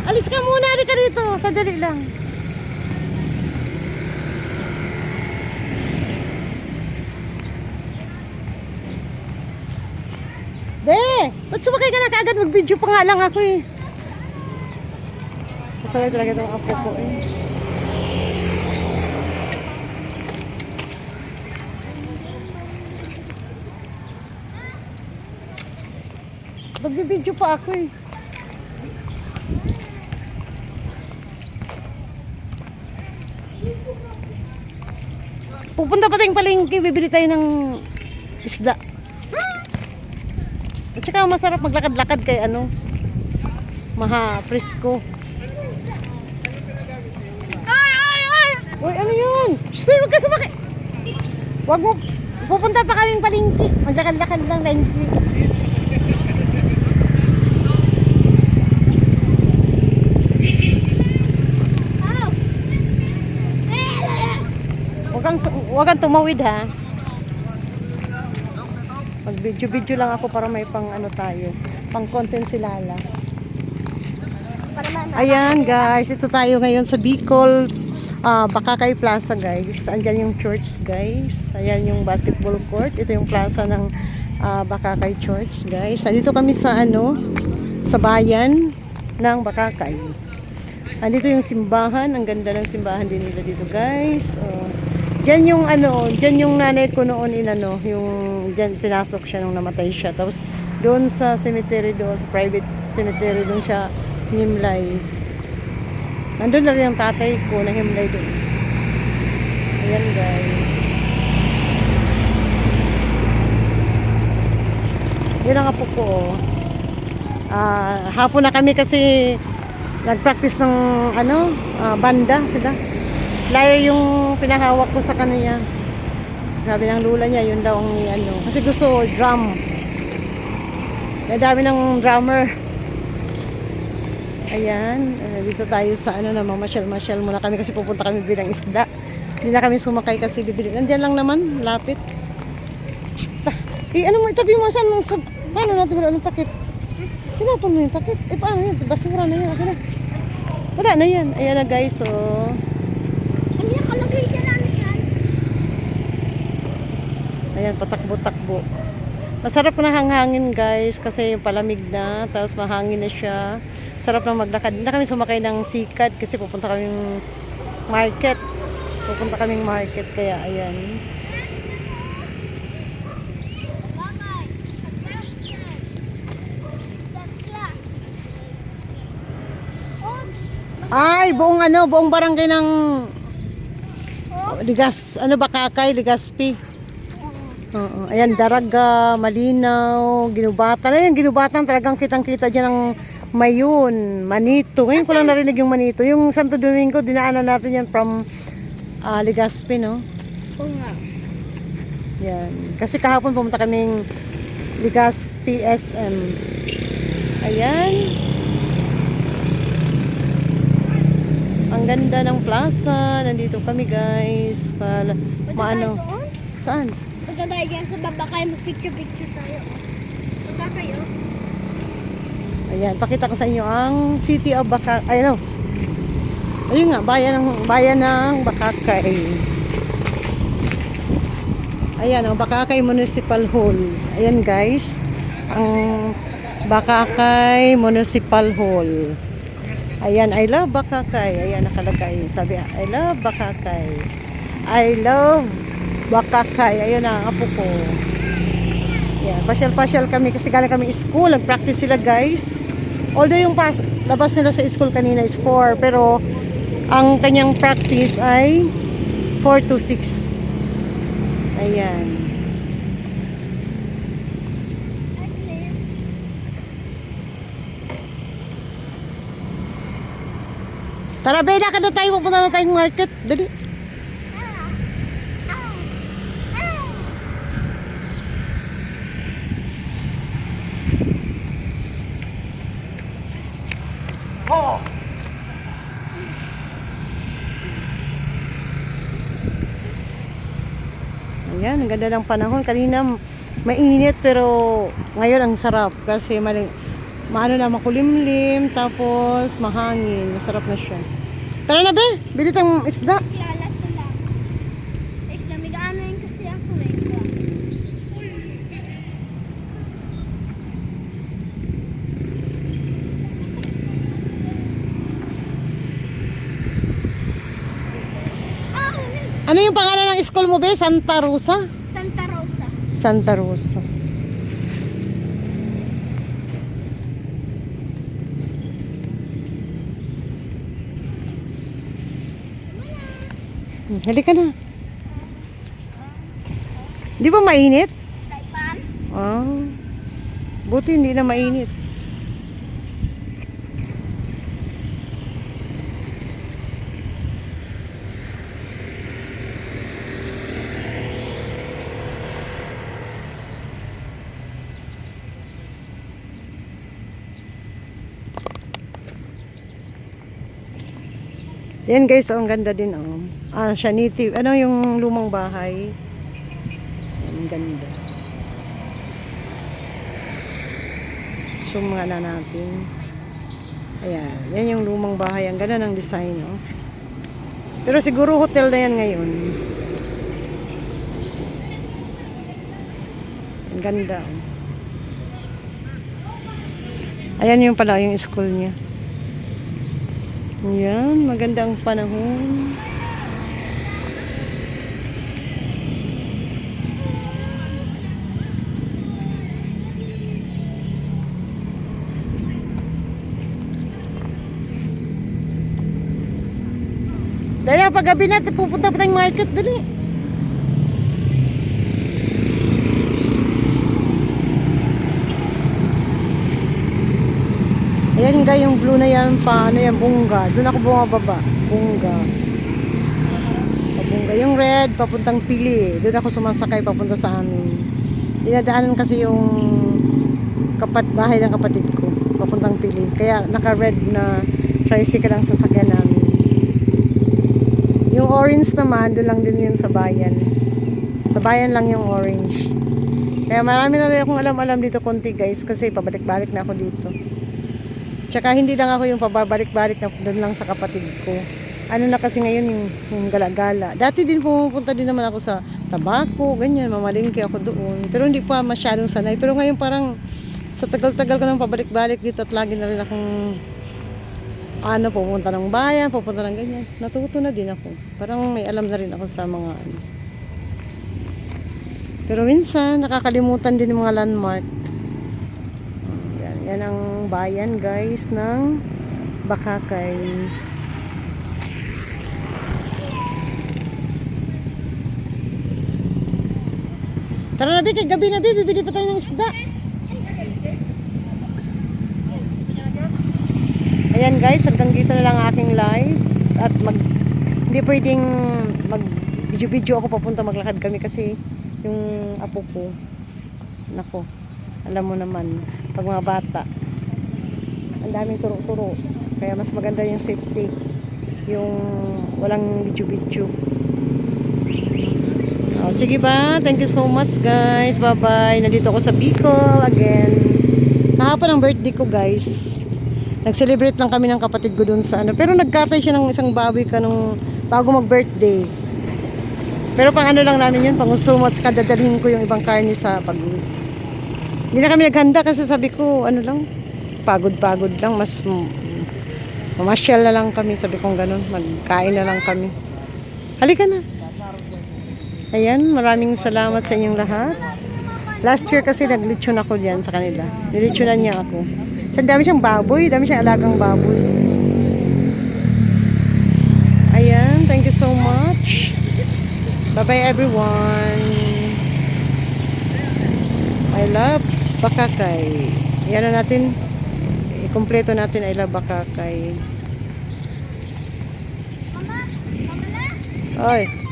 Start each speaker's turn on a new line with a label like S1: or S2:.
S1: Alis ka muna, halika dito. Sandali lang. Be, ba't sumakay ka na kaagad? Mag-video pa nga lang ako eh. Kasaway talaga itong apo ko eh. Mag-video pa ako eh. Pupunta pa tayong palengke, bibili tayo ng isda. At saka masarap maglakad-lakad kay ano, presko. Uy, ano yun? Shhh, huwag ka sumakay. Huwag mo, pupunta pa kaming palengke. Maglakad-lakad lang, thank you. Huwag kang tumawid ha. Mag-video-video lang ako para may pang ano tayo. Pang content si Lala. Ayan guys, ito tayo ngayon sa Bicol Bakakay Plaza guys. Andyan yung church guys. Ayan yung basketball court. Ito yung plaza ng Bakakay Church guys. Dito kami sa ano, sa bayan ng Bakakay. Andito yung simbahan. Ang ganda ng simbahan din nila dito guys. Diyan yung ano, diyan yung nanay ko noon inano, yung diyan pinasok siya nung namatay siya. Tapos doon sa cemetery doon, sa private cemetery doon siya himlay. Nandun na rin yung tatay ko na himlay doon. Ayan guys. Yun ang apo ko. Hapon na kami kasi nag-practice ng ano, banda sila. Lyre yung pinahawak ko sa kanya. Sabi ng lula niya, yun daw ang ano. Kasi gusto drum. May dami ng drummer. Ayan. Dito tayo sa ano naman, masyal-masyal muna kami kasi pupunta kami bilang isda. Hindi na kami sumakay kasi bibili. Nandiyan lang naman, lapit. Ano mo, itabi mo saan? Paano natin wala ng takip? Tinapon mo yung takip. Paano yan? Basura na yan. Okay na. Wala na yan. Ayan na guys, so ayan, patakbo-takbo. Masarap na hanghangin guys kasi yung palamig na, tapos mahangin na siya. Sarap lang maglakad. Hindi na kami sumakay ng sikat kasi pupunta kaming market. Kaya ayan. Ay, buong barangay ng Bakakay, Legazpi. Oo. Ayan, Daraga, Malinaw, Ginubatan. Ayan, Ginubatan talagang kitang-kita dyan ng Mayon, Manito. Ngayon ko lang narinig yung Manito. Yung Santo Domingo, dinaanan natin yan from Legazpi, no? Oo nga. Yan. Kasi kahapon pumunta kaming Legazpi SM. Ayan. Ang ganda ng plaza. Nandito kami guys. Maano? Saan?
S2: Maganda dyan sa baba kayo, mag-picture-picture tayo. Punta kayo.
S1: Ayan, pakita ko sa inyo ang City of Bakakay. Ayun, ayun nga, bayan ng Bakakay. Ayan, ang Bakakay Municipal Hall. Ayan guys, ang Bakakay Municipal Hall. Ayan, I love Bakakay. Ayan, nakalagay. Sabi, I love Bakakay. I love Bakakay. Ayun na, ang apo ko. Ayan, pasyal-pasyal kami kasi galing kami school. Nag-practice sila guys. Although yung labas nila sa school kanina is 4. Pero, ang kanyang practice ay 4 to 6. Ayan. Tara, Bella, ka na tayo. Pupunta na tayong market. Dali. Oh! Ayan, ang ganda ng panahon. Kanina mainit pero ngayon ang sarap kasi Maano na, makulimlim, tapos mahangin. Masarap na siya. Tara na, be! Bili tayong isda.
S2: Lalas ko lang. Wait lang, may gaano yun kasi ako. Wait lang. Ah,
S1: Ano yung pangalan ng school mo, be? Santa Rosa?
S2: Santa Rosa.
S1: Santa Rosa. Halika na. Di ba mainit?
S2: Taipan.
S1: Ah. Buti hindi na mainit. Yan guys, oh, ang ganda din oh. Ah, siya native. Ano yung lumang bahay? Ang ganda. Zoom nga na natin. Ayan, yan yung lumang bahay. Ang ganda ng design, oh. Pero siguro hotel na yan ngayon. Ang ganda, oh. Ayan yung pala yung school niya. Ayan, maganda ang panahon. Dahil pag gabi natin, pupunta pa tayong market dali. Ayan nga yung blue na yan pa, ano yan, Bunga. Doon ako bumababa. Bunga. Bunga. Yung red, papuntang Pili. Doon ako sumasakay papunta sa amin. Dinadaanan kasi yung bahay ng kapatid ko. Papuntang Pili. Kaya naka-red na tricycle ang sasakyan namin. Yung orange naman, doon lang din yun sa bayan. Sa bayan lang yung orange. Kaya marami na rin akong alam-alam dito konti guys. Kasi pabalik-balik na ako dito. Tsaka hindi lang ako yung pababalik-balik na doon lang sa kapatid ko. Ano na kasi ngayon yung gala-gala. Dati din pumupunta din naman ako sa Tabaco, ganyan, mamalingki ako doon. Pero hindi pa masyadong sanay. Pero ngayon parang sa tagal-tagal ko nang pabalik-balik dito at lagi na rin akong pupunta ng bayan, pupunta ng ganyan. Natuto na din ako. Parang may alam na rin ako sa mga Pero minsan, nakakalimutan din yung mga landmark. Yan ang bayan guys ng Bakakay. Tara na kay gabi na bibili pa tayo ng isda. Ayan guys, hanggang dito na lang aking live. At hindi pwedeng mag-video-video ako papunta maglakad kami kasi yung apo ko. Nako, alam mo naman. Pag mga bata ang daming turo-turo kaya mas maganda yung safety yung walang video-video. Sige ba, thank you so much guys, bye bye. Nandito ako sa Bicol again. Kahapon ang birthday ko guys, nag-celebrate lang kami ng kapatid ko dun sa pero nagkatay siya ng isang baboy nung bago mag-birthday. Pero pang lang namin yun, pang consumo at saka dadalhin ko yung ibang karne sa pag-uwi. Hindi na kami naghanda kasi sabi ko, lang, pagod-pagod lang, mas mamasyal na lang kami, sabi kong ganun, magkain na lang kami. Halika na. Ayan, maraming salamat sa inyong lahat. Last year kasi naglitsyon ako diyan sa kanila. Nilitsyonan niya ako. So, dami siyang baboy, dami siyang alagang baboy. Ayan, thank you so much. Bye-bye everyone. I love Bakakay. Yan na natin. I-kompleto natin I love Bakakay.
S2: Mama na.
S1: Oy.